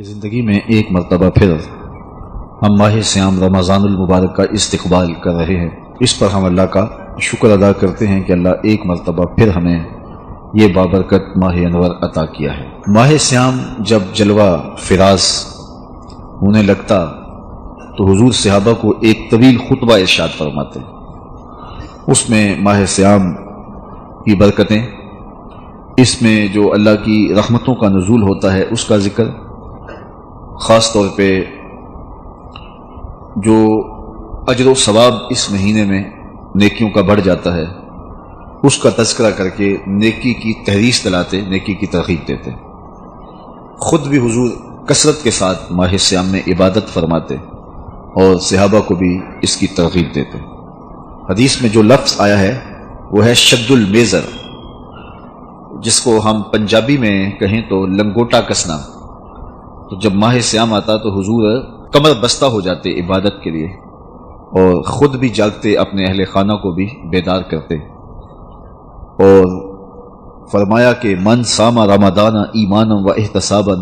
کہ زندگی میں ایک مرتبہ پھر ہم ماہ سیام رمضان المبارک کا استقبال کر رہے ہیں۔ اس پر ہم اللہ کا شکر ادا کرتے ہیں کہ اللہ ایک مرتبہ پھر ہمیں یہ بابرکت ماہ انور عطا کیا ہے۔ ماہ سیام جب جلوہ فراز ہونے لگتا تو حضور صحابہ کو ایک طویل خطبہ ارشاد فرماتے، اس میں ماہ سیام کی برکتیں، اس میں جو اللہ کی رحمتوں کا نزول ہوتا ہے اس کا ذکر، خاص طور پہ جو اجر و ثواب اس مہینے میں نیکیوں کا بڑھ جاتا ہے اس کا تذکرہ کر کے نیکی کی تحریص دلاتے، نیکی کی ترغیب دیتے۔ خود بھی حضور کثرت کے ساتھ ماہ سیام میں عبادت فرماتے اور صحابہ کو بھی اس کی ترغیب دیتے۔ حدیث میں جو لفظ آیا ہے وہ ہے شد المیزر، جس کو ہم پنجابی میں کہیں تو لنگوٹا کسنا۔ تو جب ماہ سیام آتا تو حضور کمر بستہ ہو جاتے عبادت کے لیے اور خود بھی جاگتے، اپنے اہل خانہ کو بھی بیدار کرتے اور فرمایا کہ من صام رمضان ایمانا و احتسابا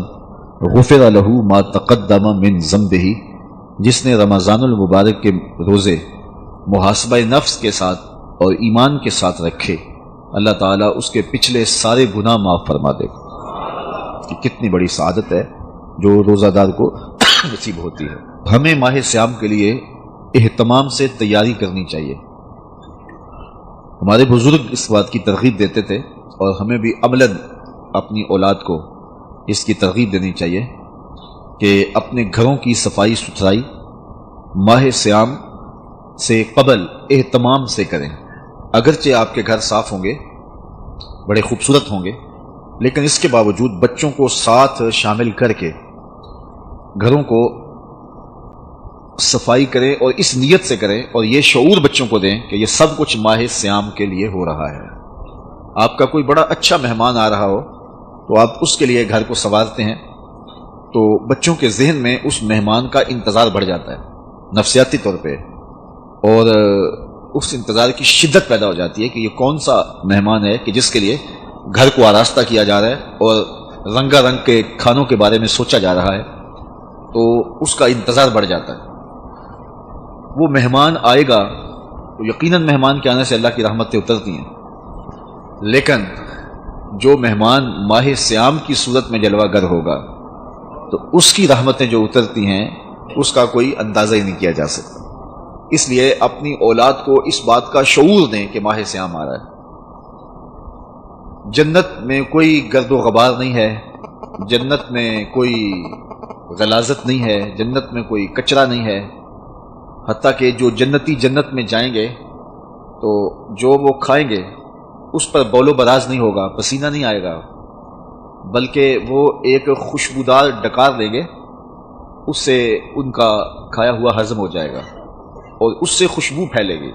غفر له ما تقدم من ذنبہ، جس نے رمضان المبارک کے روزے محاسبہ نفس کے ساتھ اور ایمان کے ساتھ رکھے، اللہ تعالیٰ اس کے پچھلے سارے گناہ معاف فرما دے گا۔ کہ کتنی بڑی سعادت ہے جو روزہ دار کو نصیب ہوتی ہے۔ ہمیں ماہ سیام کے لیے اہتمام سے تیاری کرنی چاہیے۔ ہمارے بزرگ اس بات کی ترغیب دیتے تھے اور ہمیں بھی عملاً اپنی اولاد کو اس کی ترغیب دینی چاہیے کہ اپنے گھروں کی صفائی ستھرائی ماہ سیام سے قبل اہتمام سے کریں۔ اگرچہ آپ کے گھر صاف ہوں گے، بڑے خوبصورت ہوں گے، لیکن اس کے باوجود بچوں کو ساتھ شامل کر کے گھروں کو صفائی کریں اور اس نیت سے کریں اور یہ شعور بچوں کو دیں کہ یہ سب کچھ ماہ سیام کے لیے ہو رہا ہے۔ آپ کا کوئی بڑا اچھا مہمان آ رہا ہو تو آپ اس کے لیے گھر کو سنوارتے ہیں تو بچوں کے ذہن میں اس مہمان کا انتظار بڑھ جاتا ہے نفسیاتی طور پہ، اور اس انتظار کی شدت پیدا ہو جاتی ہے کہ یہ کون سا مہمان ہے کہ جس کے لیے گھر کو آراستہ کیا جا رہا ہے اور رنگا رنگ کے کھانوں کے بارے میں سوچا جا رہا ہے، تو اس کا انتظار بڑھ جاتا ہے۔ وہ مہمان آئے گا تو یقیناً مہمان کے آنے سے اللہ کی رحمتیں اترتی ہیں، لیکن جو مہمان ماہ سیام کی صورت میں جلوہ گر ہوگا تو اس کی رحمتیں جو اترتی ہیں اس کا کوئی اندازہ ہی نہیں کیا جا سکتا۔ اس لیے اپنی اولاد کو اس بات کا شعور دیں کہ ماہ سیام آ رہا ہے۔ جنت میں کوئی گرد و غبار نہیں ہے، جنت میں کوئی غلاظت نہیں ہے، جنت میں کوئی کچرا نہیں ہے، حتیٰ کہ جو جنتی جنت میں جائیں گے تو جو وہ کھائیں گے اس پر بول و براز نہیں ہوگا، پسینہ نہیں آئے گا، بلکہ وہ ایک خوشبودار ڈکار لیں گے، اس سے ان کا کھایا ہوا ہضم ہو جائے گا اور اس سے خوشبو پھیلے گی۔